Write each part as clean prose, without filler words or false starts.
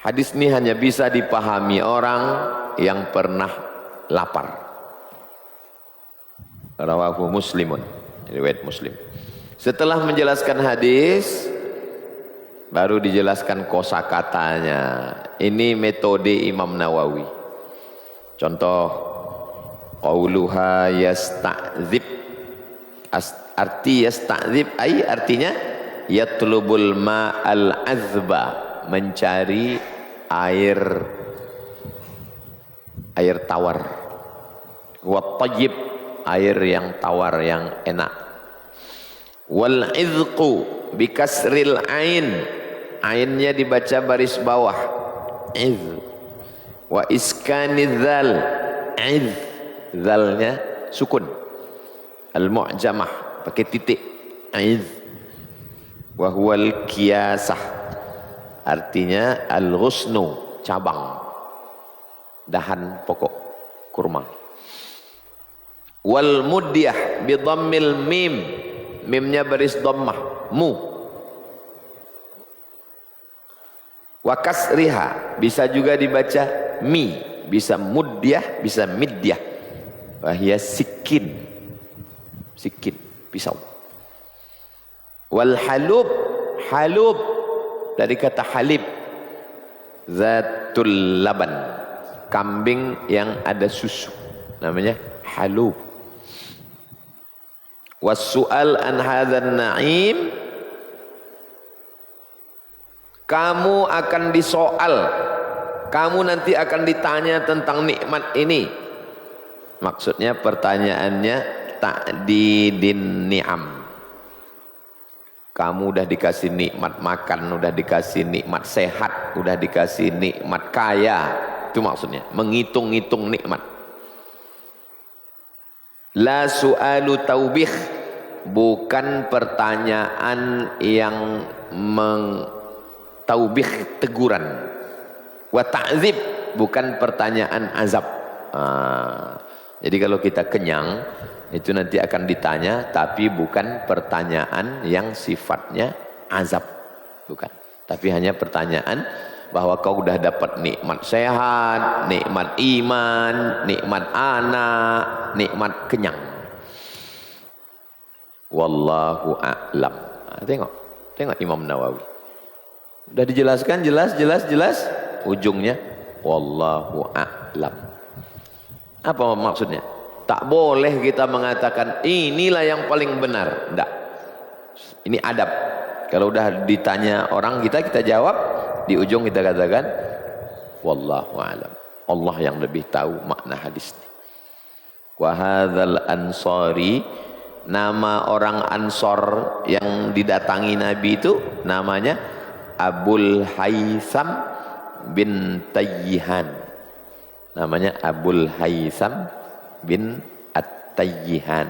Hadis ini hanya bisa dipahami orang yang pernah lapar. Rawahu Muslimun, riwayat Muslim. Setelah menjelaskan hadis, baru dijelaskan kosakatanya. Ini metode Imam Nawawi. Contoh, qauluha yasta'dzib. Arti yasta'dzib ay artinya yatlubul ma'al azba, mencari air tawar. Wa tayyib, air yang tawar yang enak. Wal izqu bikasril ain, ainnya dibaca baris bawah, iz. Wa iskanidzal, iz, zalnya sukun, al mu'jamah pakai titik, iz. Wa huwal kiyasah, artinya al ghusnu, cabang, dahan pokok kurma. Wal mudyah bi dhammil mim, mimnya baris dhammah, mu. Wa kasriha, bisa juga dibaca mi, bisa mudyah, bisa midyah. Wahia sikin, sikin, pisau. Wal halub, halub dari kata halib, zatul laban, kambing yang ada susu, namanya halub. Wassu'al an hadzal na'im, kamu akan disoal, kamu nanti akan ditanya tentang nikmat ini. Maksudnya pertanyaannya ta'didin ni'am. Kamu udah dikasih nikmat makan, udah dikasih nikmat sehat, udah dikasih nikmat kaya. Itu maksudnya, menghitung-hitung nikmat. La su'alu taubih, bukan pertanyaan yang taubih, teguran. Wa ta'zib, bukan pertanyaan azab. Jadi kalau kita kenyang, itu nanti akan ditanya, tapi bukan pertanyaan yang sifatnya azab, bukan. Tapi hanya pertanyaan bahwa kau udah dapat nikmat sehat, nikmat iman, nikmat anak, nikmat kenyang. Wallahu a'lam. Tengok Imam Nawawi. Udah dijelaskan jelas. Ujungnya wallahu a'lam. Apa maksudnya? Tak boleh kita mengatakan inilah yang paling benar. Enggak. Ini adab. Kalau udah ditanya orang kita jawab, di ujung kita katakan wallahu a'lam. Allah yang lebih tahu makna hadis ini. Wa hadzal ansari, nama orang Ansor yang didatangi Nabi itu namanya Abul Haytham bin Tayyihan. Namanya Abul Haytham bin At-Tayyihan.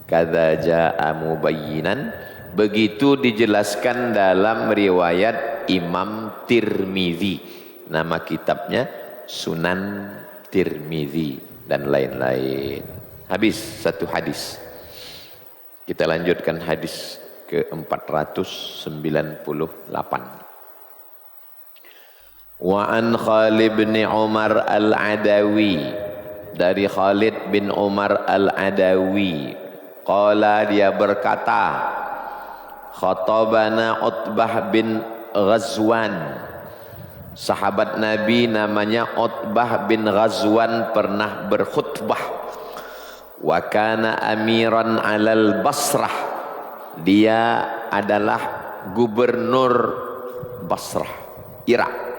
Kadza jaa mubayyinan, begitu dijelaskan dalam riwayat Imam Tirmizi. Nama kitabnya Sunan Tirmizi dan lain-lain. Habis satu hadis. Kita lanjutkan hadis ke-498. Wa an Khalid bin Umar al-Adawi, dari Khalid bin Umar al-Adawi, qala, dia berkata, khatabana Utbah bin Ghazwan, sahabat Nabi namanya Utbah bin Ghazwan pernah berkhutbah. Wa kana amiran alal Basrah, dia adalah gubernur Basrah, Irak.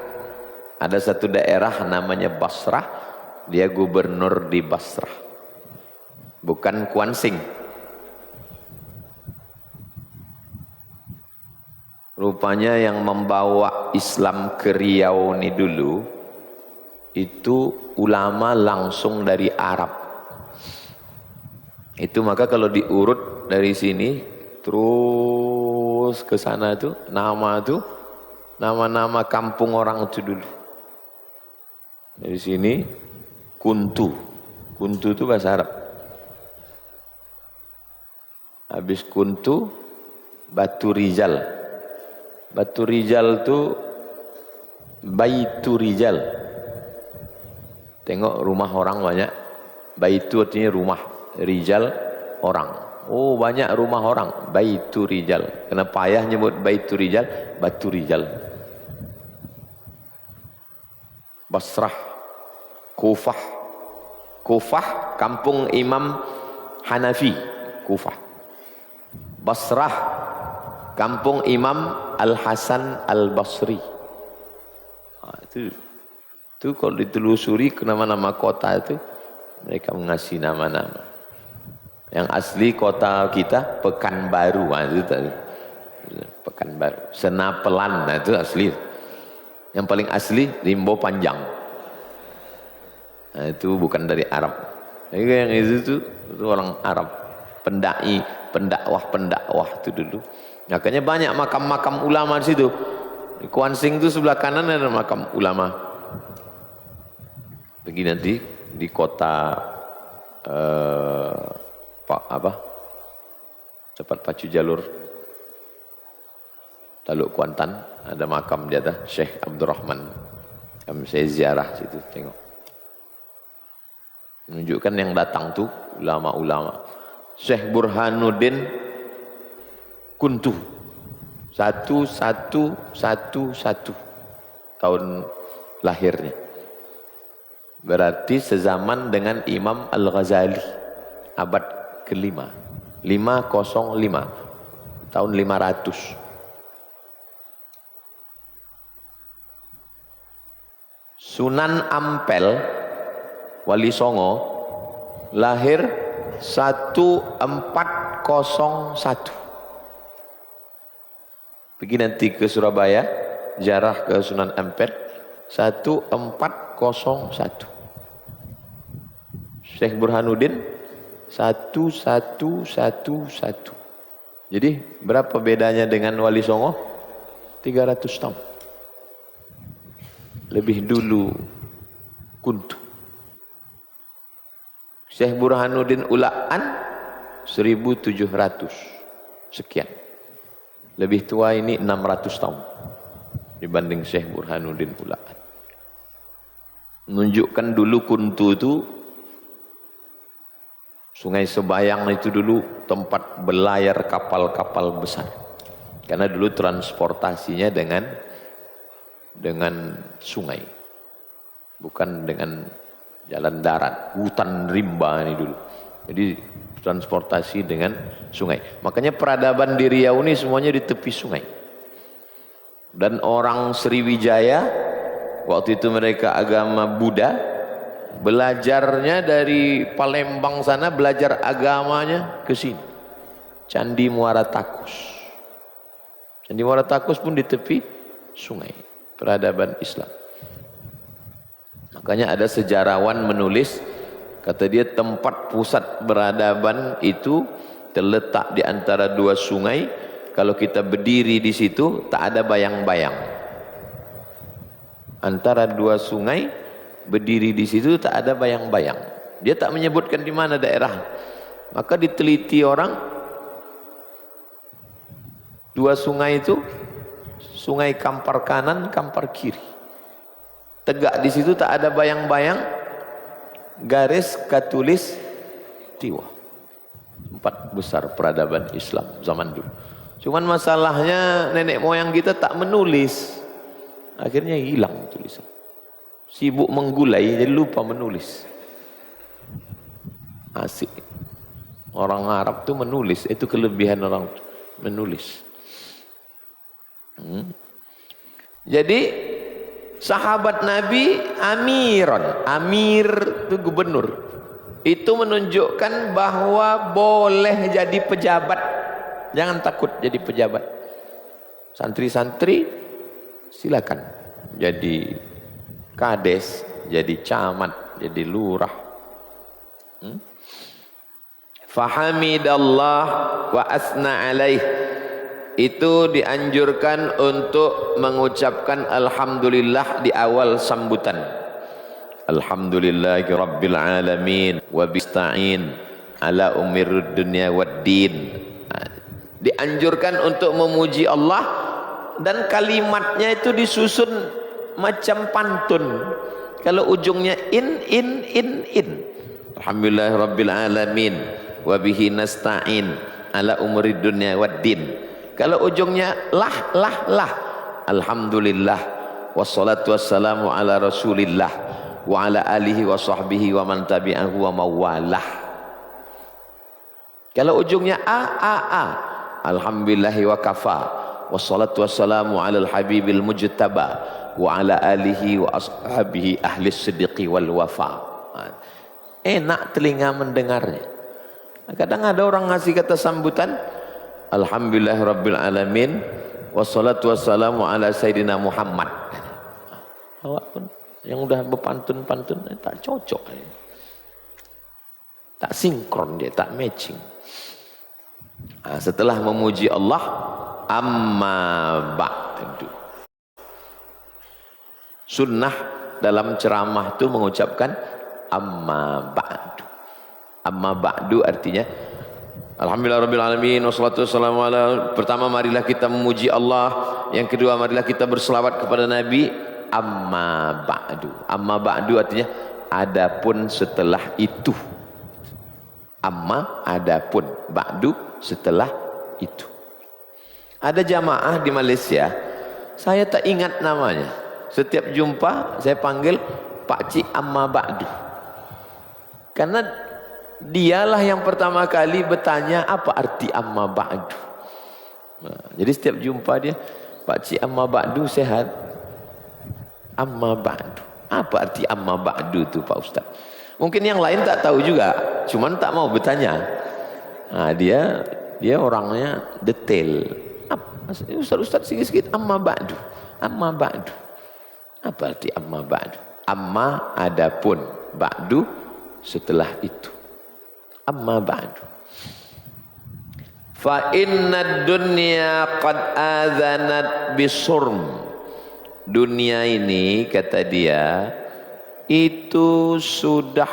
Ada satu daerah namanya Basrah, dia gubernur di Basrah, bukan Kuansing. Rupanya yang membawa Islam ke Riau ini dulu itu ulama langsung dari Arab. Itu maka kalau diurut dari sini terus ke sana tuh nama-nama kampung orang itu dulu. Dari sini Kuntu itu bahasa Arab. Habis Kuntu Batu Rizal, Batu Rijal tu Baitu Rijal. Tengok rumah orang banyak. Baitu artinya rumah, Rijal orang. Oh, banyak rumah orang. Baitu Rijal. Kenapa ayah nyebut Baitu Rijal? Batu Rijal. Basrah, Kufah. Kufah kampung Imam Hanafi, Kufah. Basrah kampung Imam Al-Hasan Al-Basri. Itu kalau ditelusuri ke nama-nama kota itu, mereka mengasih nama-nama. Yang asli kota kita Pekanbaru, itu tadi. Pekanbaru. Senapelan, itu asli. Yang paling asli Limbo Panjang. Nah, itu bukan dari Arab. Jadi yang itu orang Arab. Pendakwah itu dulu. Makanya banyak makam-makam ulama di situ. Di Kuansing itu sebelah kanan ada makam ulama. Pergi nanti di kota cepat pacu jalur Taluk Kuantan, ada makam dia dah Syekh Abdurrahman. Kami saya ziarah situ tengok. Menunjukkan yang datang tu ulama-ulama. Syekh Burhanuddin Kuntuh 1111 tahun lahirnya. Berarti sezaman dengan Imam Al-Ghazali abad ke-5. 505 tahun 500. Sunan Ampel Wali Songo lahir 1401. Pergi nanti ke Surabaya, ziarah ke Sunan Ampel 1401. Syekh Burhanuddin 1111. Jadi berapa bedanya dengan Wali Songo? 300 tahun. Lebih dulu Kuntu. Syekh Burhanuddin Ulaan 1700 sekian. Lebih tua ini 600 tahun dibanding Syekh Burhanuddin Ulaan. Menunjukkan dulu Kuntu itu Sungai Sebayang itu dulu tempat berlayar kapal-kapal besar. Karena dulu transportasinya dengan sungai, bukan dengan jalan darat, hutan rimba ini dulu. Jadi transportasi dengan sungai. Makanya peradaban di Riau ini semuanya di tepi sungai. Dan orang Sriwijaya waktu itu mereka agama Buddha, belajarnya dari Palembang sana, belajar agamanya ke sini. Candi Muara Takus. Candi Muara Takus pun di tepi sungai. Peradaban Islam. Makanya ada sejarawan menulis, kata dia tempat pusat peradaban itu terletak di antara dua sungai. Kalau kita berdiri di situ tak ada bayang-bayang. Antara dua sungai berdiri di situ tak ada bayang-bayang. Dia tak menyebutkan di mana daerah. Maka diteliti orang, dua sungai itu sungai Kampar kanan, Kampar kiri. Tegak di situ tak ada bayang-bayang, garis katulis tiwa. 4 besar peradaban Islam zaman dulu. Cuman masalahnya nenek moyang kita tak menulis. Akhirnya hilang tulisan. Sibuk menggulai jadi lupa menulis. Asik. Orang Arab tuh menulis, itu kelebihan orang menulis. Jadi sahabat Nabi amiron, amir itu gubernur. Itu menunjukkan bahwa boleh jadi pejabat. Jangan takut jadi pejabat. Santri-santri silakan jadi kades, jadi camat, jadi lurah. Fahamidallah wa asna alaih. Itu dianjurkan untuk mengucapkan alhamdulillah di awal sambutan. Alhamdulillahi rabbil alamin wa bista'in ala umir dunya wad din. Dianjurkan untuk memuji Allah dan kalimatnya itu disusun macam pantun. Kalau ujungnya in. Alhamdulillah rabbil alamin wa bihi nasta'in ala umuri dunya waddin. Kalau ujungnya lah. Alhamdulillah wassalatu wassalamu ala rasulillah wa ala alihi wa sahbihi wa man tabi'ahu wa mawalah. Kalau ujungnya a. Alhamdulillahi wa kafa wassalatu wassalamu ala al-habibil mujtaba wa ala alihi wa ashabihi ahli siddiqi wal wafa. Enak telinga mendengarnya. Kadang ada orang ngasih kata sambutan, Alhamdulillah rabbil alamin wassalatu wassalamu ala sayyidina Muhammad. Awak pun yang udah berpantun-pantun tak cocok, tak sinkron dia, tak matching. Setelah memuji Allah, amma ba'du. Sunnah dalam ceramah itu mengucapkan amma ba'du. Amma ba'du artinya Alhamdulillah rabbil alamin wassalatu wassalamu ala. Pertama marilah kita memuji Allah, yang kedua marilah kita berselawat kepada Nabi. Amma ba'du. Amma ba'du artinya adapun setelah itu. Amma adapun, ba'du setelah itu. Ada jamaah di Malaysia, saya tak ingat namanya. Setiap jumpa saya panggil Pak Cik Amma Ba'du. Karena dialah yang pertama kali bertanya apa arti Amma Ba'du. Jadi setiap jumpa dia, Pak Cik Amma Ba'du sehat? Amma Ba'du. Apa arti Amma Ba'du itu Pak Ustaz? Mungkin yang lain tak tahu juga, cuman tak mau bertanya. Dia orangnya detail. Ustaz sikit-sikit amma ba'du. Amma ba'du. Apa arti amma ba'du? Amma adapun, ba'du setelah itu. Amma ba'du. Fa inna dunya qad azanat bisurm. Dunia ini kata dia itu sudah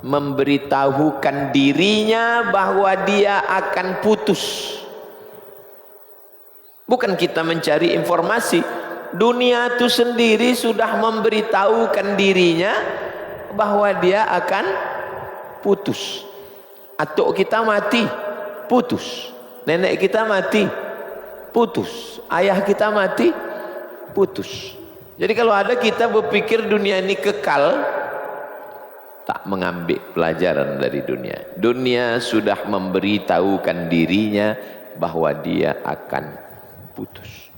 memberitahukan dirinya bahwa dia akan putus. Bukan kita mencari informasi, dunia itu sendiri sudah memberitahukan dirinya bahwa dia akan putus. Atuk kita mati, putus. Nenek kita mati, putus. Ayah kita mati, putus. Jadi kalau ada kita berpikir dunia ini kekal, tak mengambil pelajaran dari dunia. Dunia sudah memberitahukan dirinya bahwa dia akan putus.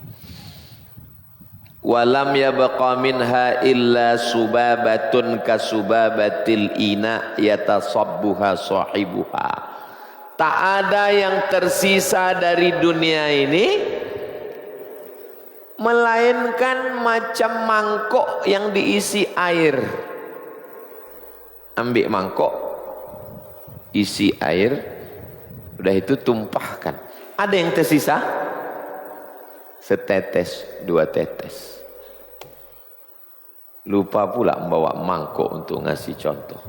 Walam yabqa minha illa subabatun kasubabatil ina yatasabbuha sahibuha. Tak ada yang tersisa dari dunia ini melainkan macam mangkok yang diisi air. Ambil mangkok, isi air, udah itu tumpahkan. Ada yang tersisa? Setetes, dua tetes. Lupa pula membawa mangkok untuk ngasih contoh.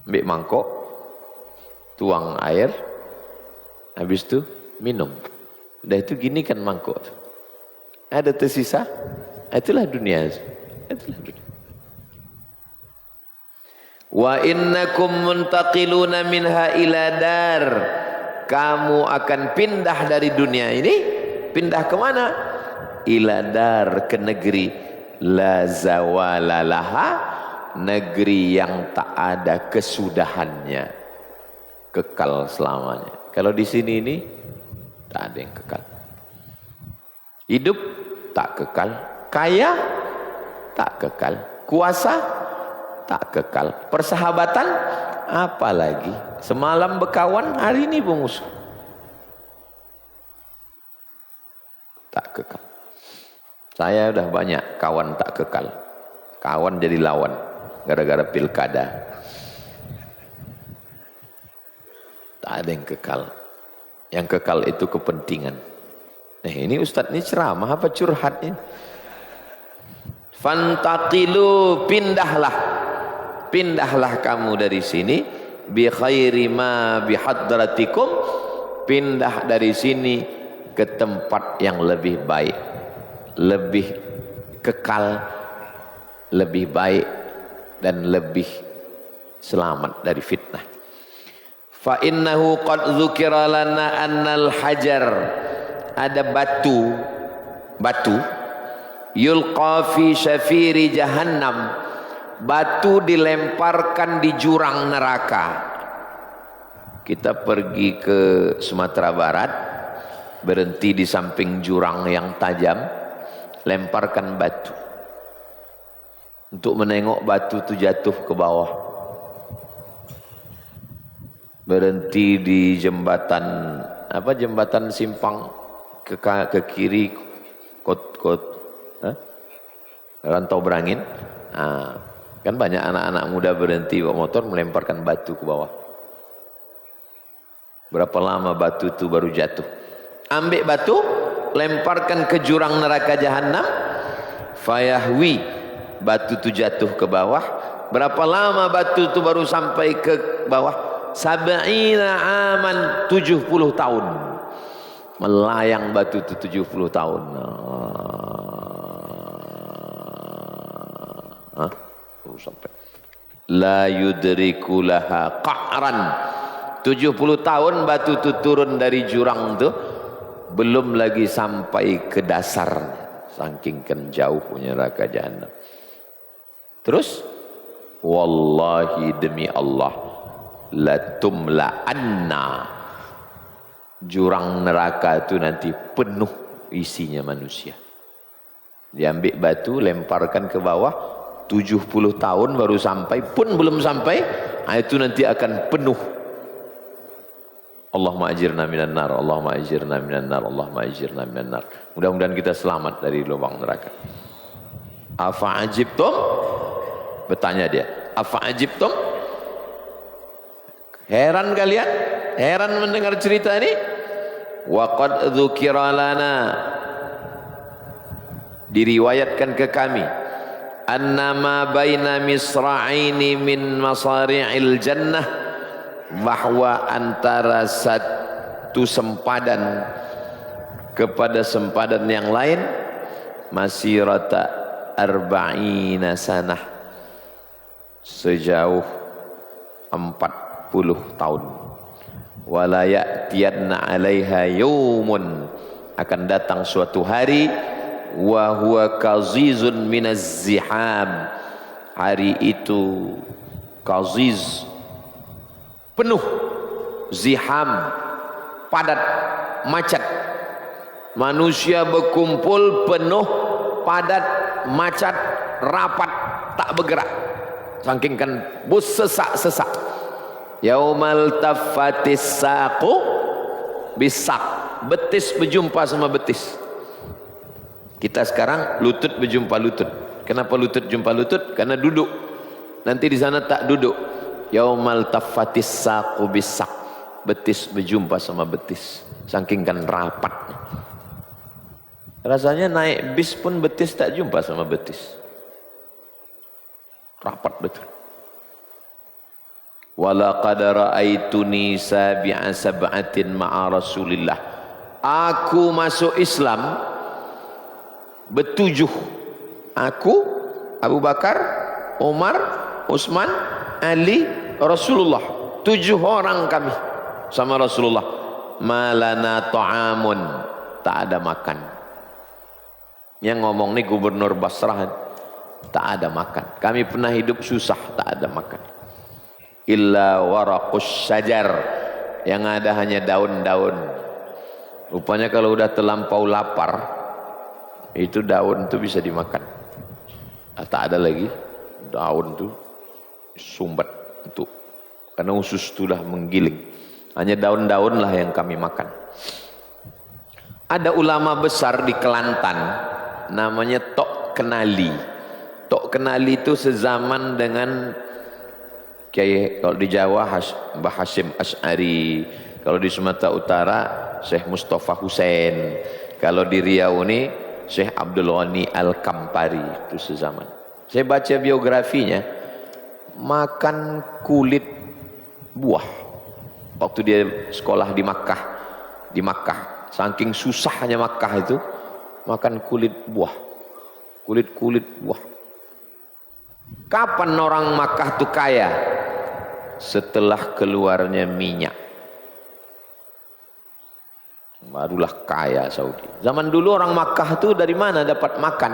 Ambil mangkok, tuang air, habis itu minum. Udah itu gini kan mangkok. Ada tersisa? Itulah dunia. Itulah dunia. Wa innakum muntaqiluna minha ila dar. Kamu akan pindah dari dunia ini. Pindah ke mana? Ila dar, ke negeri la zawala laha, negeri yang tak ada kesudahannya, kekal selamanya. Kalau di sini ini tak ada yang kekal. Hidup tak kekal, kaya tak kekal, kuasa tak kekal, persahabatan apalagi. Semalam berkawan, hari ini bermusuh. Tak kekal. Saya udah banyak kawan tak kekal. Kawan jadi lawan gara-gara pilkada. Tak ada yang kekal. Yang kekal itu kepentingan. Ini Ustadz ini ceramah apa curhat ini? Fantaqilu, pindahlah kamu dari sini bi khairi ma bi hadratikum, pindah dari sini ke tempat yang lebih baik, lebih kekal, lebih baik dan lebih selamat dari fitnah. Fa innahu qad dzukira lana annal hajar, ada batu yulqa fi syafiri jahannam, batu dilemparkan di jurang neraka. Kita pergi ke Sumatera Barat, berhenti di samping jurang yang tajam, lemparkan batu untuk menengok batu itu jatuh ke bawah. Berhenti di jembatan jembatan simpang ke kiri Rantau Berangin. Kan banyak anak-anak muda berhenti bawa motor melemparkan batu ke bawah. Berapa lama batu itu baru jatuh? Ambil batu, lemparkan ke jurang neraka jahanam, fayahwi, batu itu jatuh ke bawah. Berapa lama batu itu baru sampai ke bawah? Sab'ina aman, 70 tahun. Melayang batu itu 70 tahun. Sampai la yudriku laha qa'ran. 70 tahun batu itu turun dari jurang itu, belum lagi sampai ke dasar, saking kan jauhnya neraka jahanam. Terus wallahi demi Allah, latumla anna, jurang neraka itu nanti penuh isinya manusia. Diambil batu, lemparkan ke bawah, 70 tahun baru sampai, pun belum sampai, itu nanti akan penuh. Allahumma ajirna minan nar, Allahumma ajirna minan nar, Allahumma ajirna minan nar. Mudah-mudahan kita selamat dari lubang neraka. Afa ajibtum? Bertanya dia, afa ajibtum? Heran kalian? Heran mendengar cerita ini? Wa qad dzukira lana, diriwayatkan ke kami, annama baina misra'aini min masari'il jannah, bahwa antara satu sempadan kepada sempadan yang lain, masirata arba'ina sanah, sejauh 40 tahun. Wala ya'tiyanna 'alaiha yaumun, akan datang suatu hari, wa huwa kazizun minaz ziham, hari itu kaziz, penuh, ziham, padat, macet, manusia berkumpul penuh, padat, macet, rapat, tak bergerak, saking kan bus sesak-sesak. Yaumal taffatis saqu bisak, betis berjumpa sama betis. Kita sekarang lutut berjumpa lutut. Kenapa lutut jumpa lutut? Karena duduk. Nanti di sana tak duduk. Yaumal taffatis saqu bisak, betis berjumpa sama betis, saking kan rapat. Rasanya naik bis pun betis tak jumpa sama betis, rapat betul. Walaqad ra'aituni sabi'a sab'atin ma'a Rasulillah, aku masuk Islam bertujuh, aku, Abu Bakar, Umar, Utsman, Ali, Rasulullah, 7 orang kami sama Rasulullah. Malana ta'amun, tak ada makan. Yang ngomong ni gubernur Basrah, tak ada makan. Kami pernah hidup susah, tak ada makan. Illa waraqus syajar, yang ada hanya daun-daun. Rupanya kalau udah terlampau lapar, itu daun itu bisa dimakan. Tak ada lagi daun itu sumbat untuk, karena usus itu dah menggiling. Hanya daun-daun lah yang kami makan. Ada ulama besar di Kelantan namanya Tok Kenali. Tok Kenali itu sezaman dengan Kiai, kalau di Jawa Mbah Hasyim Asy'ari, kalau di Sumatera Utara Syekh Mustafa Husain, kalau di Riau ini Syekh Abdul Ghani Al-Kampari, itu sezaman. Saya baca biografinya, makan kulit buah waktu dia sekolah di Makkah Saking susahnya Makkah itu makan kulit buah. Kulit buah. Kapan orang Makkah itu kaya? Setelah keluarnya minyak. Barulah kaya Saudi. Zaman dulu orang Makkah itu dari mana dapat makan?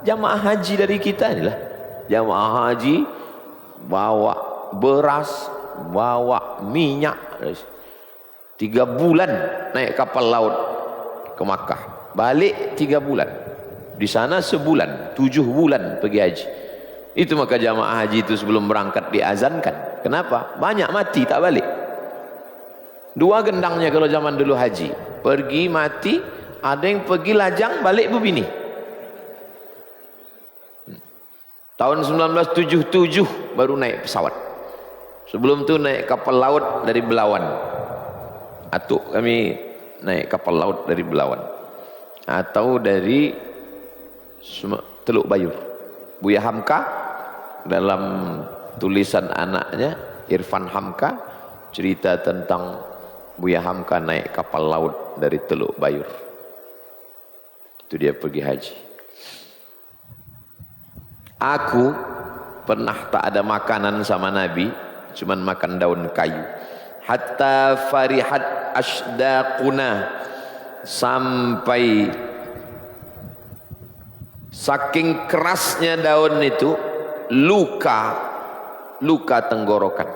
Jamaah haji dari kita inilah. Jamaah haji bawa beras, bawa minyak. 3 bulan naik kapal laut ke Makkah. Balik 3 bulan. Di sana sebulan, 7 bulan pergi haji. Itu maka jamaah haji itu sebelum berangkat diazankan. Kenapa? Banyak mati tak balik. 2 gendangnya kalau zaman dulu haji. Pergi mati, ada yang pergi lajang balik berbini. Tahun 1977 baru naik pesawat. Sebelum itu naik kapal laut dari Belawan. Atuk kami naik kapal laut dari Belawan. Atau dari Teluk Bayur. Buya Hamka dalam tulisan anaknya Irfan Hamka cerita tentang Buya Hamka naik kapal laut dari Teluk Bayur. Itu dia pergi haji. Aku pernah tak ada makanan sama Nabi, cuman makan daun kayu. Hatta farihat ashdaquna, sampai saking kerasnya daun itu luka tenggorokan.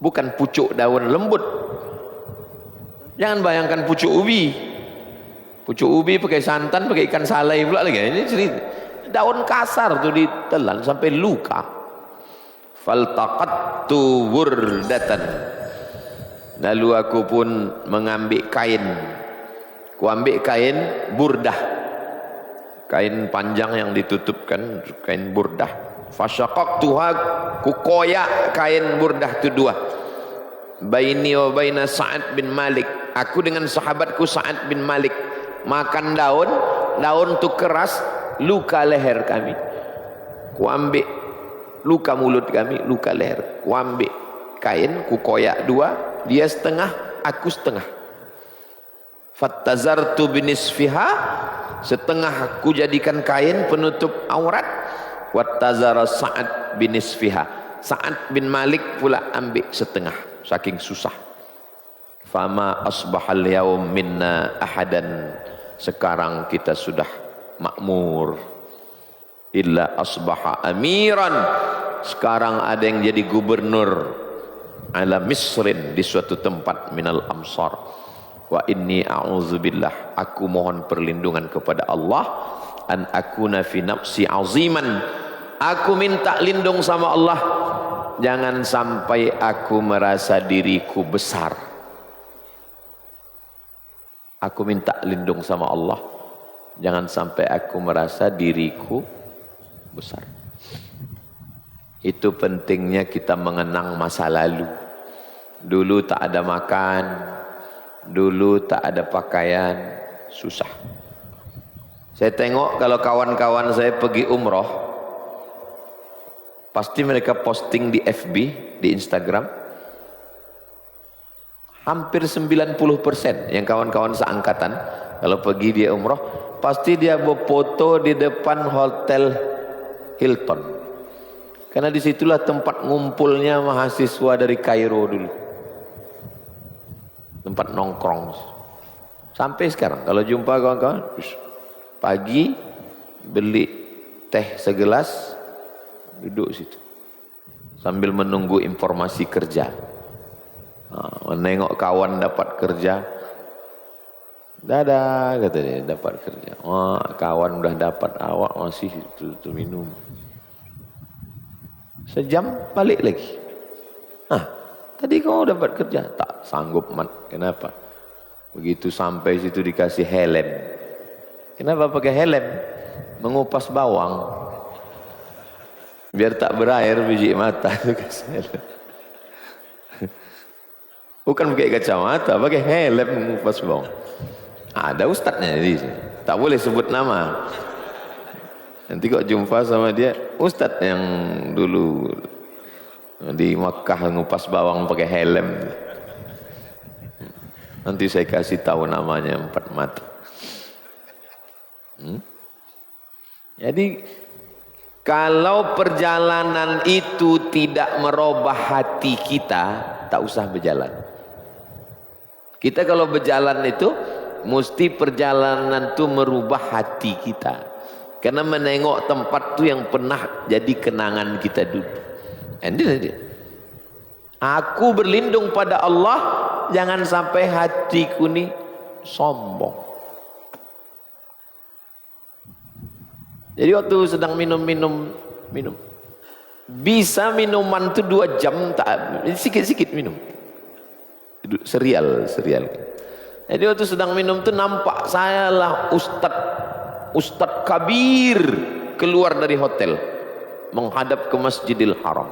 Bukan pucuk daun lembut. Jangan bayangkan pucuk ubi. Pucuk ubi pakai santan, pakai ikan salai pula lagi. Ini cerita daun kasar tuh ditelan sampai luka. Faltaqattu wurdatan. Lalu aku pun mengambil kain. Ku ambil kain burdah. Kain panjang yang ditutupkan, kain burdah. Fasyaqaqtuha, ku koyak kain burdah itu 2. Baini wa baina Sa'ad bin Malik. Aku dengan sahabatku Sa'ad bin Malik makan daun tu keras, luka leher kami. Ku ambil luka mulut kami, luka leher. Ku ambil kain, ku koyak 2, dia setengah, aku setengah. Fattazartu binisfiha, setengah aku jadikan kain penutup aurat. Wattazara Sa'ad binisfiha, Sa'ad bin Malik pula ambil setengah, saking susah. Fama asbahal yaum minna ahadan, sekarang kita sudah makmur. Illa asbaha amiran, sekarang ada yang jadi gubernur ala Misrin, di suatu tempat minal amsar. Wa inni a'udzubillah, aku mohon perlindungan kepada Allah, an akuna fi nafsi aziman, aku minta lindung sama Allah, jangan sampai aku merasa diriku besar. Aku minta lindung sama Allah, jangan sampai aku merasa diriku besar. Itu pentingnya kita mengenang masa lalu. Dulu tak ada makan, dulu tak ada pakaian, susah. Saya tengok kalau kawan-kawan saya pergi umroh, pasti mereka posting di FB, di Instagram. Hampir 90% yang kawan-kawan seangkatan kalau pergi dia umroh, pasti dia berfoto di depan hotel Hilton. Karena disitulah tempat ngumpulnya mahasiswa dari Kairo dulu. Tempat nongkrong. Sampai sekarang kalau jumpa kawan-kawan, pagi beli teh segelas, duduk situ sambil menunggu informasi kerja. Menengok kawan dapat kerja, dadah kata dia, dapat kerja. Kawan udah dapat, awak masih itu minum. Sejam balik lagi. Tadi kau dapat kerja? Tak sanggup mat. Kenapa? Begitu sampai situ dikasih helm. Kenapa pakai helm? Mengupas bawang. Biar tak berair biji mata itu kasih helm. Bukan pakai kacamata, pakai helm mengupas bawang. Ada ustadznya di sini. Tak boleh sebut nama. Nanti kok jumpa sama dia, ustadz yang dulu di Makkah ngupas bawang pakai helm. Nanti saya kasih tahu namanya empat mata. Jadi kalau perjalanan itu tidak merubah hati kita, tak usah berjalan. Kita kalau berjalan itu mesti perjalanan itu merubah hati kita. Karena menengok tempat itu yang pernah jadi kenangan kita dulu. Ini aku berlindung pada Allah, jangan sampai hatiku ini sombong. Jadi waktu sedang minum, bisa minuman itu 2 jam, tak sikit-sikit minum. Serial. Jadi waktu sedang minum itu nampak saya lah Ustadz Kabir keluar dari hotel menghadap ke Masjidil Haram.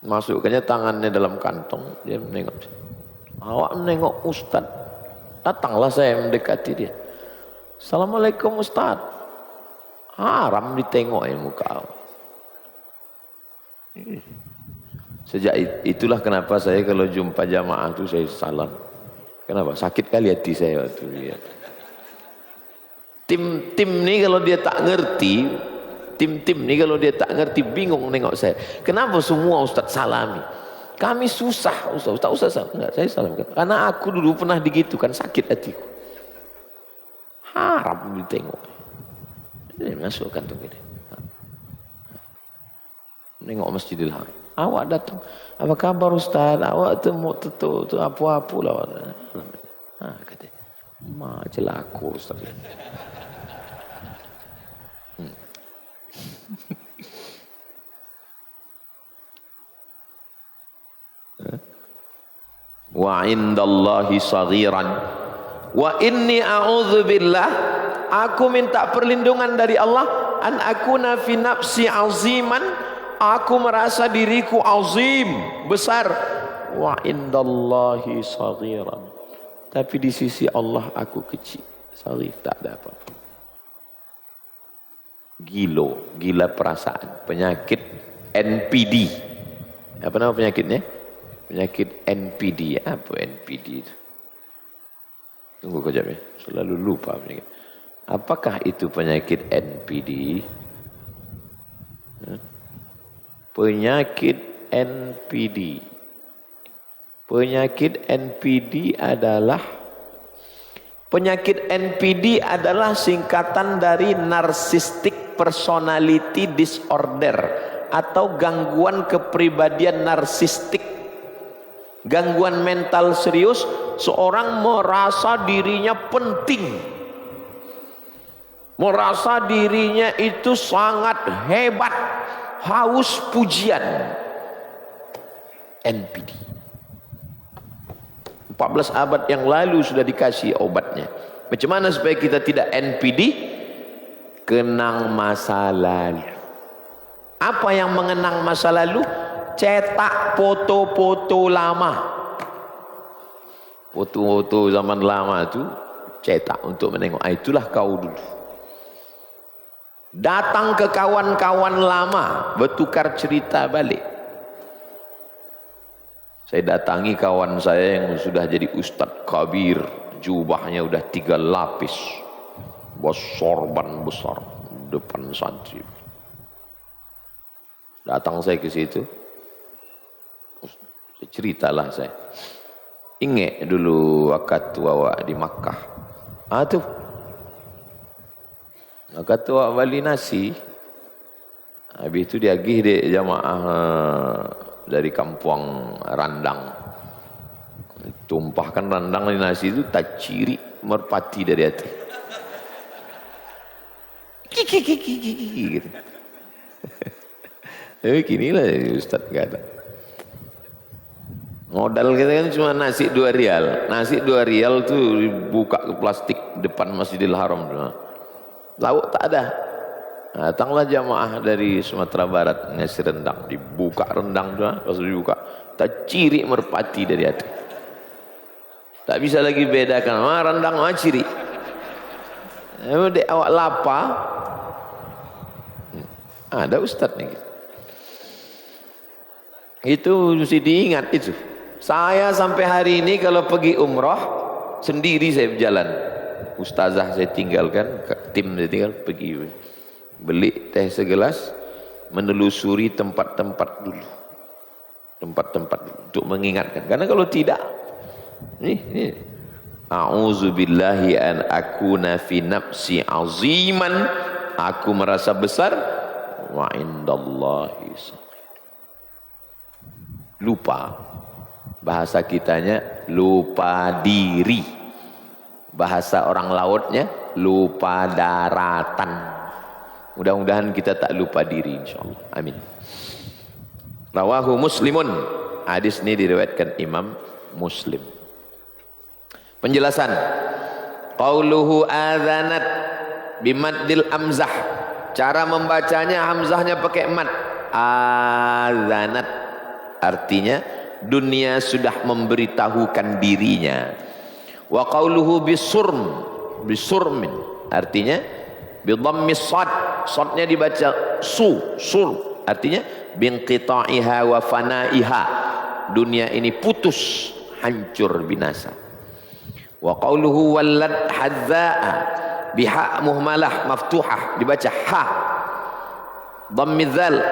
Masukkannya tangannya dalam kantong, dia menengok. Awak menengok Ustadz. Datanglah saya mendekati dia. Assalamualaikum Ustadz. Haram ditengok ya muka awak. Sejak itulah kenapa saya kalau jumpa jamaah itu saya salam. Kenapa? Sakit kali hati saya waktu lihat. Tim ini kalau dia tak ngerti, tim ini kalau dia tak ngerti bingung nengok saya. Kenapa semua Ustaz salami? Kami susah Ustaz salam. Enggak, saya salam. Karena aku dulu pernah digitukan, sakit hatiku. Haram ditengok. Ini masuk kantong ini. Nengok Masjidil Haram. Awak datang. Apa kabar Ustaz? Awak tu mau tu apa-apa lah. Kata. Celaka Ustaz. Wa indallahi saghiran wa inni a'udzubillah, aku minta perlindungan dari Allah an akuna fi nafsi aziman, aku merasa diriku azim, besar, wa indallahi saghiran, tapi di sisi Allah aku kecil, saghir, tak ada apa-apa. Gila perasaan, penyakit NPD. Apa nama penyakitnya? Penyakit NPD. Apa NPD itu? Tunggu kejap ya, selalu lupa penyakit. Apakah itu penyakit NPD? Penyakit NPD. Penyakit NPD adalah singkatan dari narcissistic personality disorder atau gangguan kepribadian narsistik. Gangguan mental serius, seorang merasa dirinya penting, merasa dirinya itu sangat hebat, haus pujian. NPD 14 abad yang lalu sudah dikasih obatnya. Macam mana supaya kita tidak NPD? Kenang masa lalu. Apa yang mengenang masa lalu? Cetak foto-foto lama. Foto-foto zaman lama itu cetak untuk menengok. Itulah kau dulu. Datang ke kawan-kawan lama, bertukar cerita balik. Saya datangi kawan saya yang sudah jadi Ustadz Kabir, jubahnya udah 3 lapis, sorban besar depan santri. Datang saya ke situ, ceritalah saya. Ingat dulu waktu awak di Makkah. Tuh. Waktu awak beli nasi, habis itu dia agih dek jamaah dari kampung Randang. Tumpahkan randang di nasi itu, tak ciri merpati dari hati. Kiki gitu. Beginilah Ustaz kata. Modal kita kan cuma nasi 2 rial. Nasi 2 rial tuh dibuka ke plastik depan Masjidil Haram. Lauk tak ada. Datanglah jamaah dari Sumatera Barat ngasih rendang. Dibuka rendang tuh, pas dibuka tak ciri merpati dari hati. Tak bisa lagi bedakan rendang mana ciri. Dek awak lapar. Ada Ustaz nih. Itu mesti diingat itu. Saya sampai hari ini kalau pergi umrah sendiri saya berjalan. Ustazah saya tinggalkan, tim saya tinggal, pergi beli teh segelas, menelusuri tempat-tempat dulu. Tempat-tempat untuk mengingatkan. Karena kalau tidak, ini a'udzubillahi an akuna fi nafsi aziman, aku merasa besar, wa indallahi lupa. Bahasa kitanya lupa diri, bahasa orang lautnya lupa daratan. Mudah-mudahan kita tak lupa diri, insyaallah. Amin. Rawahu Muslimun. Hadis ini diriwayatkan Imam Muslim. Penjelasan. Qauluhu adzanat bimaddil amzah. Cara membacanya hamzahnya pakai mad. Adzanat. Artinya dunia sudah memberitahukan dirinya. Wa qauluhu bisurmin. Artinya bidhammis sad. Sadnya dibaca sur. Artinya binqita'iha wa fanaiha. Dunia ini putus, hancur, binasa. Wa qauluhu wallad hadza'a biha muhmalah maftuhah, dibaca ha dhammi dzal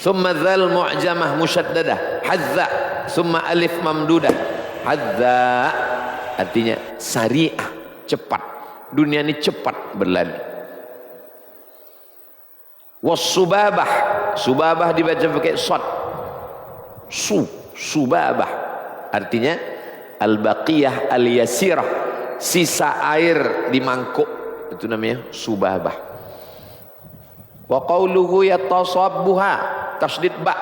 thumma dzal mu'jamah musyaddadah hadza thumma alif mamdudah hadza. Artinya sari'ah, cepat. Dunia ini cepat berlalu. Wasubabah, subabah dibaca pakai sad, subabah artinya al-baqiyah al-yasirah, sisa air di mangkuk, itu namanya subabah. Wa qauluhu yatasabbuha, tasdid ba,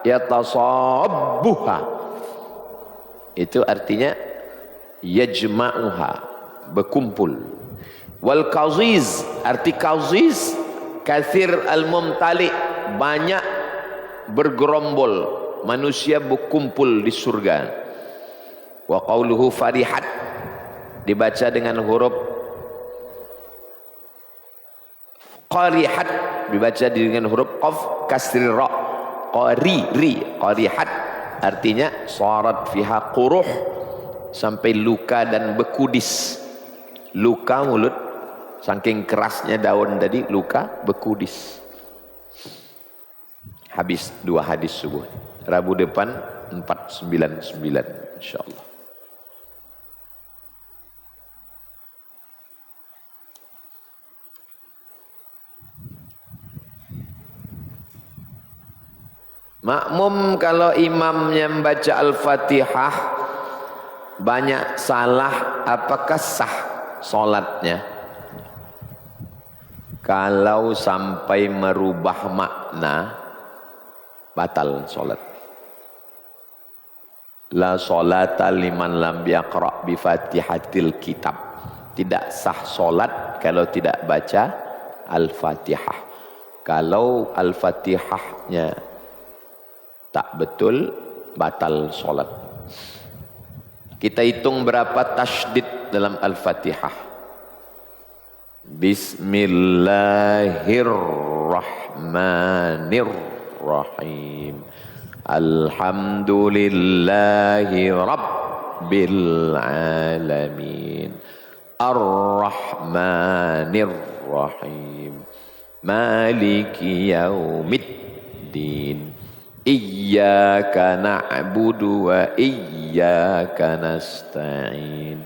yatasabbuha, itu artinya yajma'uha, berkumpul. Wal qaziz, arti qaziz kathir al-mumtali, banyak bergerombol, manusia berkumpul di surga. Wa qauluhu farihat, dibaca dengan huruf qarihat, dibaca dengan huruf qaf kasri ra, qarihat artinya sarat fiha quruh, sampai luka dan bekudis. Luka mulut, saking kerasnya daun tadi, luka bekudis. Habis 2 hadis subuh. Rabu depan 499 insyaallah. Makmum kalau imamnya membaca Al-Fatihah banyak salah, apakah sah solatnya? Kalau sampai merubah makna, batal solat. La solata liman lam yaqra' bi fatihatil kitab. Tidak sah solat kalau tidak baca Al-Fatihah. Kalau Al-Fatihahnya tak betul, batal solat. Kita hitung berapa tasydid dalam Al-Fatihah. Bismillahirrahmanirrahim. Alhamdulillahi rabbil alamin. Ar-Rahmanir-Rahim. Maliki yaumiddin. Iyyaka na'budu wa iyyaka nasta'in.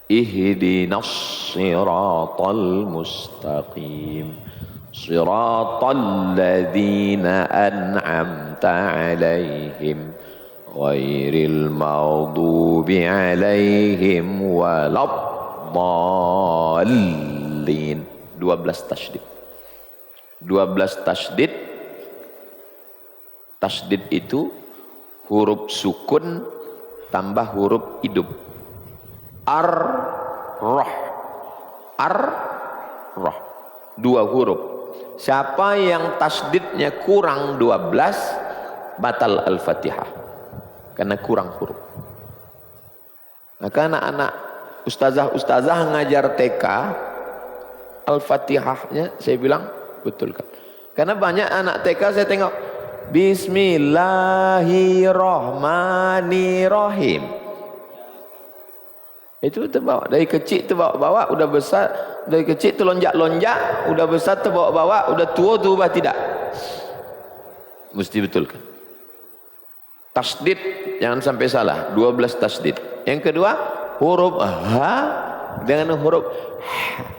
Ihdinas siratal mustaqim. Siratal ladzina an'amta 'alaihim ghairil maghdubi 'alaihim waladdallin. 12 tasydid. 12 tasydid. Tasydid itu huruf sukun tambah huruf hidup. Ar-Rah. Ar-Rah. 2 huruf. Siapa yang tasydidnya kurang 12, batal Al-Fatihah. Karena kurang huruf. Maka anak-anak ustazah ngajar TK, Al-Fatihahnya saya bilang betulkan. Karena banyak anak TK saya tengok Bismillahirrahmanirrahim. Itu terbawa dari kecil, terbawa-bawa udah besar, dari kecil terlonjak-lonjak, udah besar terbawa-bawa, udah tua berubah tidak. Mesti betulkan. Tasdid jangan sampai salah, 12 tasdid. Yang kedua, huruf ha dengan huruf ha.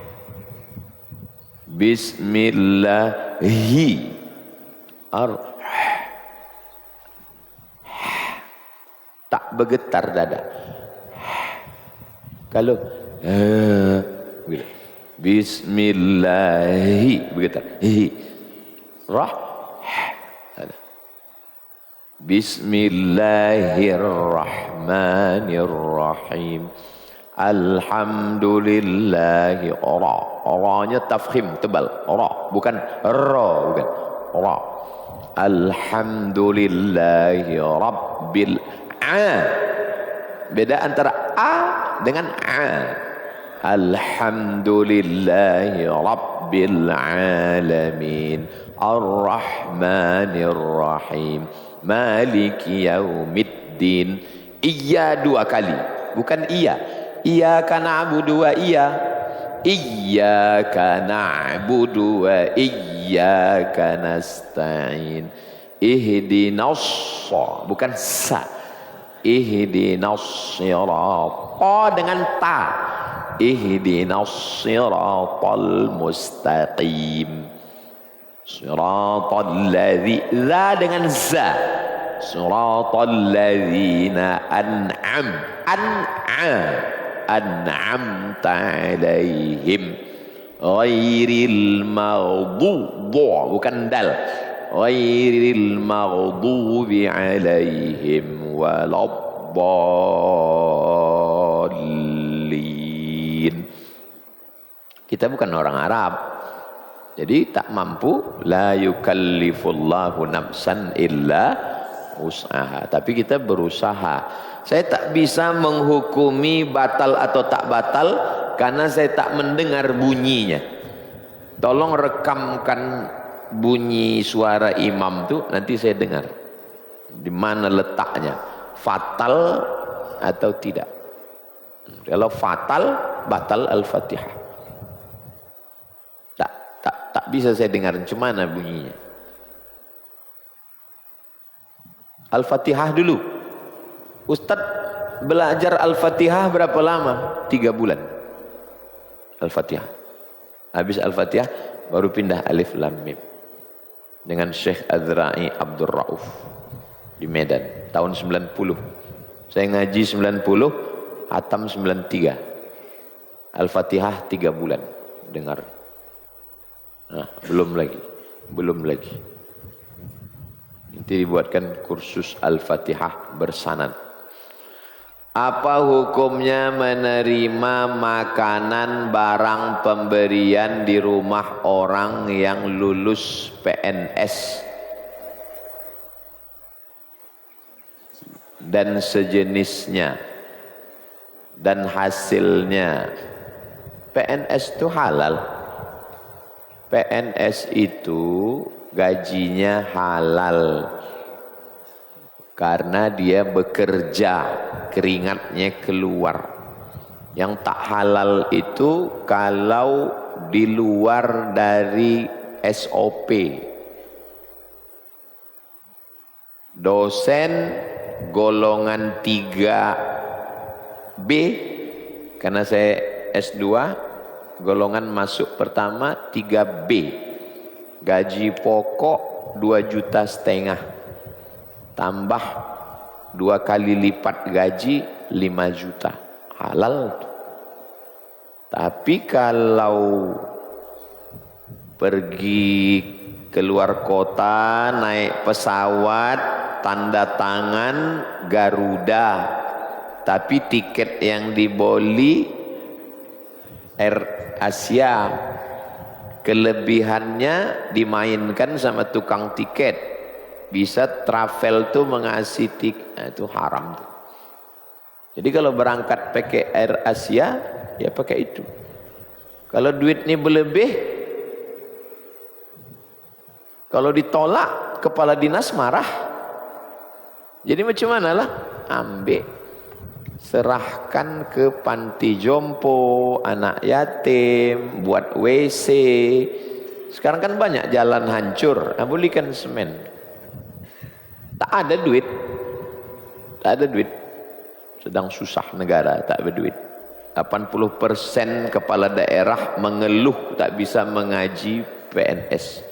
Bismillahi tak bergetar dada. Kalau Bismillahi bergetar. Bismillahirrahmanirrahim. Alhamdulillahi ra-nya tafkhim tebal, ra bukan ra, bukan ra. Alhamdulillahi rabbil beda antara a dengan a. Alhamdulillahi rabbil alamin arrahmanir rahim maliki yaumiddin. Iya dua kali, bukan iya. Iyyaka na'budu wa iyyaka na'budu wa iyyaka nasta'in. Ihdinas, bukan sa. Ihdinas sirata dengan ta. Ihdinas siratal mustaqim. Siratal ladzi, za dengan za. Siratal ladzina an'amta alaihim ghairil maghdubi, bukan dal, ghairil maghdubi alaihim waladdallin. Kita bukan orang Arab, jadi tak mampu. La yukallifullahu nafsan illa usaha, tapi kita berusaha. Saya tak bisa menghukumi batal atau tak batal karena saya tak mendengar bunyinya. Tolong rekamkan bunyi suara imam tu, nanti saya dengar di mana letaknya, fatal atau tidak. Kalau fatal, batal Al-Fatihah. Tak bisa saya dengar cemana bunyinya. Al-Fatihah dulu. Ustadz belajar Al-Fatihah berapa lama? 3 bulan. Al-Fatihah. Habis Al-Fatihah baru pindah Alif Lam Mim. Dengan Syekh Azra'i Abdul Rauf di Medan tahun 90. Saya ngaji 90, hatam 93. Al-Fatihah 3 bulan dengar. Nah, belum lagi. Nanti dibuatkan kursus Al-Fatihah bersanad. Apa hukumnya menerima makanan barang pemberian di rumah orang yang lulus PNS dan sejenisnya dan hasilnya? PNS itu halal. PNS itu gajinya halal karena dia bekerja, keringatnya keluar. Yang tak halal itu kalau di luar dari SOP. Dosen golongan 3B, karena saya S2, golongan masuk pertama 3B, gaji pokok 2,5 juta, tambah 2 kali lipat gaji 5 juta, halal. Tapi kalau pergi keluar kota naik pesawat tanda tangan Garuda, tapi tiket yang dibeli Air Asia, kelebihannya dimainkan sama tukang tiket. Bisa travel tuh mengasih tiket, nah, itu haram tuh. Jadi kalau berangkat pakai Air Asia, ya pakai itu. Kalau duit ini berlebih, kalau ditolak kepala dinas marah. Jadi macam mana lah? Ambil, serahkan ke panti jompo, anak yatim, buat WC. Sekarang kan banyak jalan hancur, belikan semen. Tak ada duit, tak ada duit. Sedang susah negara, tak ada duit. 80% kepala daerah mengeluh tak bisa mengaji PNS.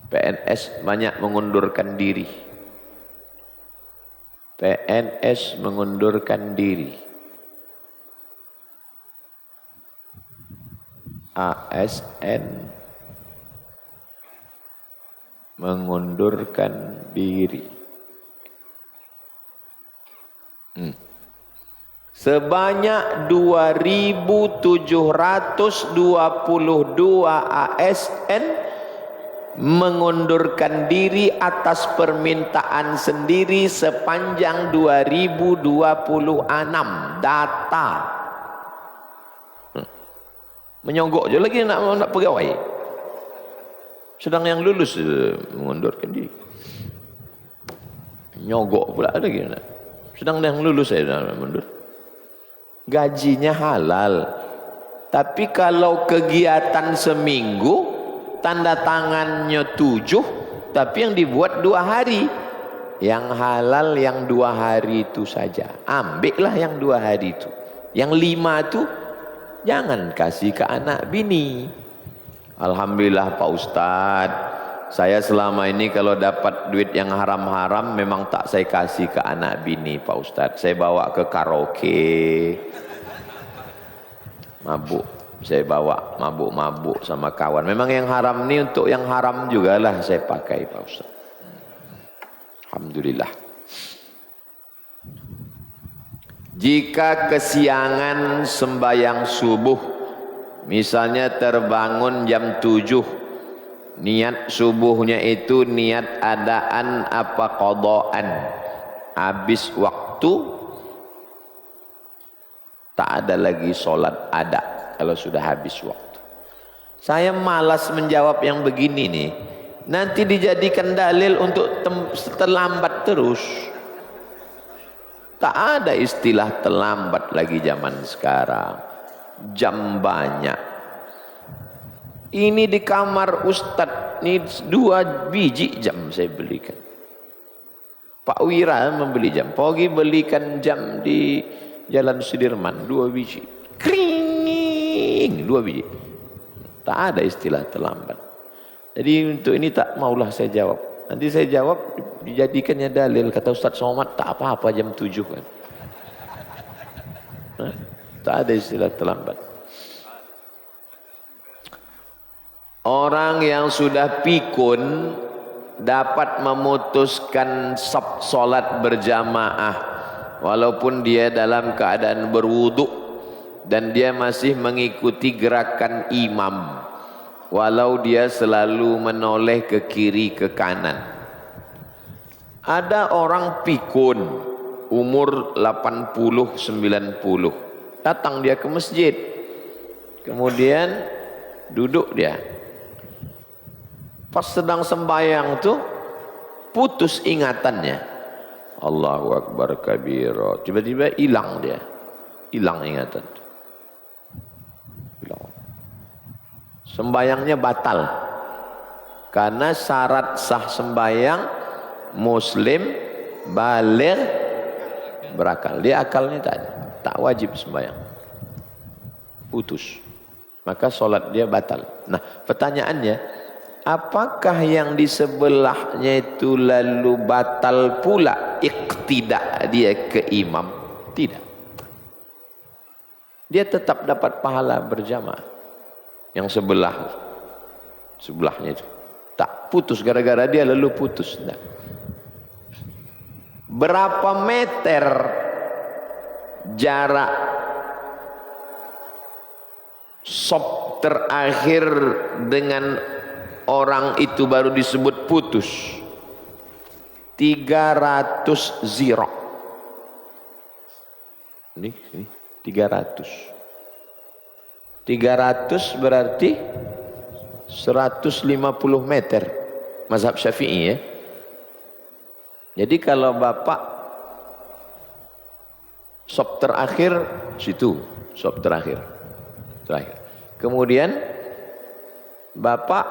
PNS banyak mengundurkan diri. PNS mengundurkan diri. ASN mengundurkan diri. Sebanyak 2.722 ASN mengundurkan diri atas permintaan sendiri sepanjang 2026. Data. Menyogok je lagi nak pegawai. Sedang yang lulus mengundurkan diri. Nyogok pula lagi nak. Sedang yang lulus saya nak mundur. Gajinya halal. Tapi kalau kegiatan seminggu, tanda tangannya 7, tapi yang dibuat 2 hari. Yang halal yang 2 hari itu saja. Ambillah yang 2 hari itu. Yang 5 itu jangan kasih ke anak bini. Alhamdulillah Pak Ustadz, saya selama ini kalau dapat duit yang haram-haram memang tak saya kasih ke anak bini Pak Ustadz. Saya bawa ke karaoke, mabuk. Saya bawa mabuk-mabuk sama kawan. Memang yang haram ini untuk yang haram juga lah saya pakai Pak Ustadz. Alhamdulillah. Jika kesiangan sembahyang subuh, misalnya terbangun jam 7, niat subuhnya itu niat adaan apa qadaan, habis waktu tak ada lagi sholat ada kalau sudah habis waktu. Saya malas menjawab yang begini nih, nanti dijadikan dalil untuk terlambat terus. Tak ada istilah terlambat lagi zaman sekarang. Jam banyak. Ini di kamar Ustadz, ini 2 biji jam saya belikan. Pak Wira membeli jam. Pagi belikan jam di Jalan Sudirman 2 biji. Kring, 2 biji. Tak ada istilah terlambat. Jadi untuk ini tak maulah saya jawab. Nanti saya jawab dijadikannya dalil. Kata Ustadz Somad tak apa-apa jam 7 kan. Tak ada istilah terlambat. Orang yang sudah pikun dapat memutuskan sholat berjamaah walaupun dia dalam keadaan berwudu dan dia masih mengikuti gerakan imam, walau dia selalu menoleh ke kiri ke kanan. Ada orang pikun umur 80-90, datang dia ke masjid, kemudian duduk dia. Pas sedang sembahyang tuh putus ingatannya. Allahu Akbar kabira. Tiba-tiba hilang dia. Hilang ingatan. Hilang. Sembayangnya batal. Karena syarat sah sembayang muslim baligh berakal. Dia akalnya tak ada. Tak wajib sembayang. Putus. Maka solat dia batal. Nah, pertanyaannya, apakah yang di sebelahnya itu lalu batal pula iqtidak dia ke imam? Tidak. Dia tetap dapat pahala berjamaah. Yang sebelahnya itu tak putus gara-gara dia lalu putus. Nah. Berapa meter jarak sop terakhir dengan orang itu baru disebut putus? 300 zirah. Ini 300 berarti 150 meter. mazhab Syafi'i ya. Jadi kalau bapak sop terakhir situ, sop terakhir. Kemudian bapak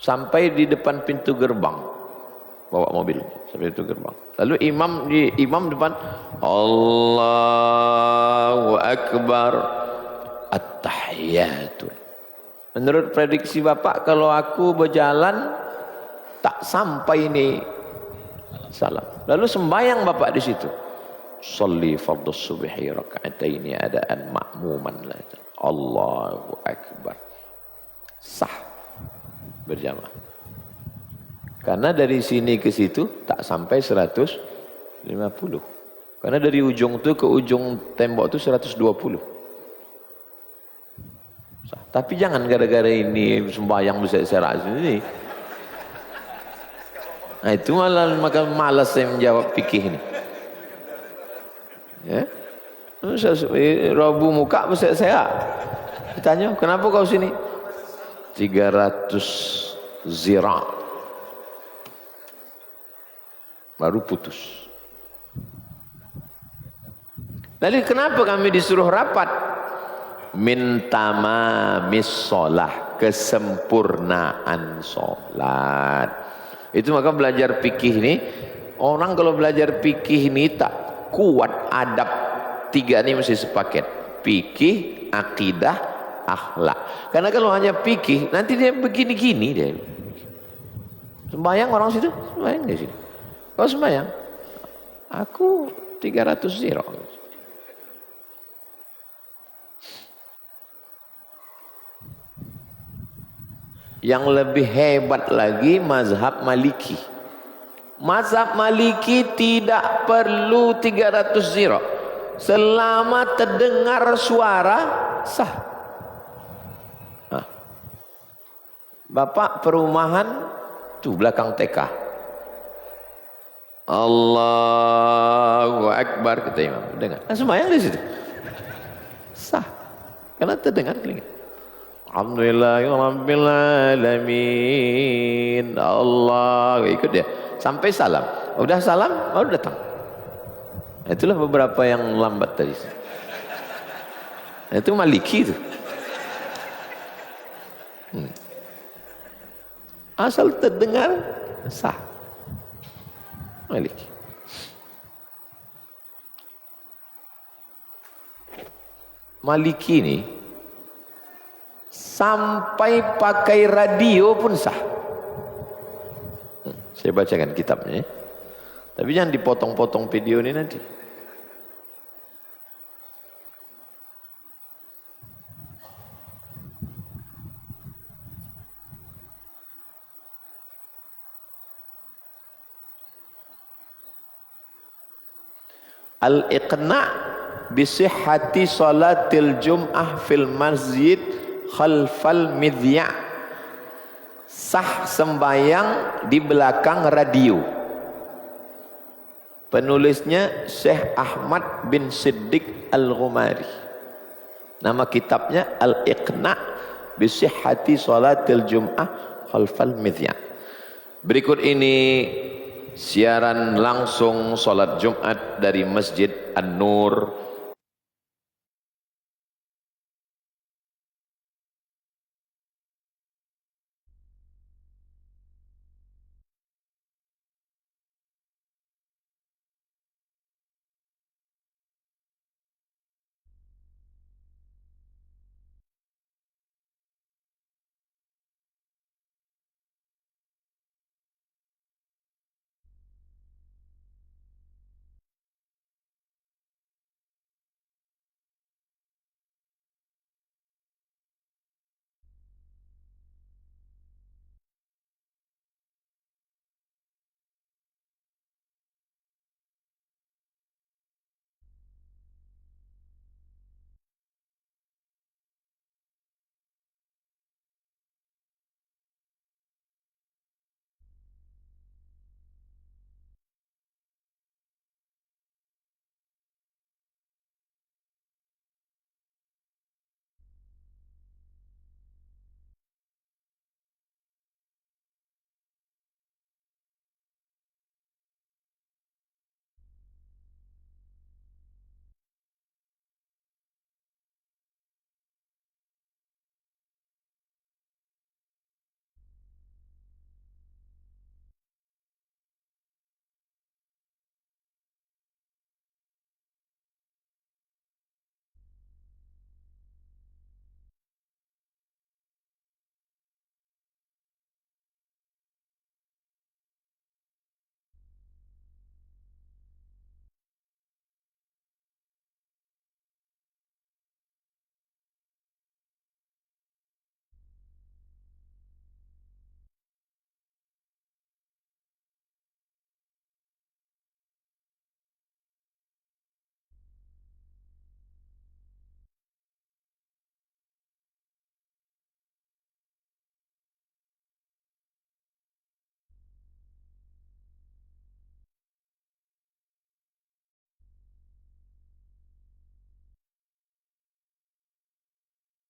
sampai di depan pintu gerbang, bawa mobil sampai pintu gerbang. Lalu imam depan, Allahu Akbar, At-Tahiyatul. Menurut prediksi bapak, kalau aku berjalan tak sampai ini salam. Lalu sembahyang bapak di situ. Sholli fardhu subhi raka'ataini adaan ma'muman la. Allahu Akbar. Sah berjamaah. Karena dari sini ke situ tak sampai 150. Karena dari ujung itu ke ujung tembok itu 120. Tapi jangan gara-gara ini sembahyang berseret-seret ini. Nah itu maka malas saya menjawab fikih ini. Ya, Rabu muka berseret-seret. Ditanya, kenapa kau sini? 300 zira. Baru putus. Lalu kenapa kami disuruh rapat? Min tamamis sholah, kesempurnaan sholat. Itu maka belajar fikih ini, orang kalau belajar fikih ini tak kuat adab tiga ini mesti sepaket. Fikih, akidah, akhlak. Karena kalau hanya fikih nanti dia begini-gini dia. Sembahyang orang situ, sembahyang di sini. Kau sembahyang? Aku 300 zero. Yang lebih hebat lagi mazhab Maliki. Mazhab Maliki tidak perlu 300 zira. Selama terdengar suara sah. Nah. Bapak perumahan tuh belakang TK. Allahu Akbar kata imam. Dengar. Nah, sembahyang di situ. Sah. Karena terdengar telinga. Alhamdulillahirabbil alamin. Allah ikut dia sampai salam. Udah salam baru datang. Itulah beberapa yang lambat tadi. Itu Maliki itu. Asal terdengar sah. Maliki. Maliki ini sampai pakai radio pun sah. Saya bacakan kitabnya. Tapi jangan dipotong-potong video ini nanti. Al-iqna' bisihhati salatil jum'ah fil masjid khalfal midya'. Sah sembahyang di belakang radio. Penulisnya Syekh Ahmad bin Siddiq Al-Ghumari. Nama kitabnya Al-Iqna' bisihhati salatil jum'ah khalfal midya'. Berikut ini siaran langsung salat Jumat dari Masjid An-Nur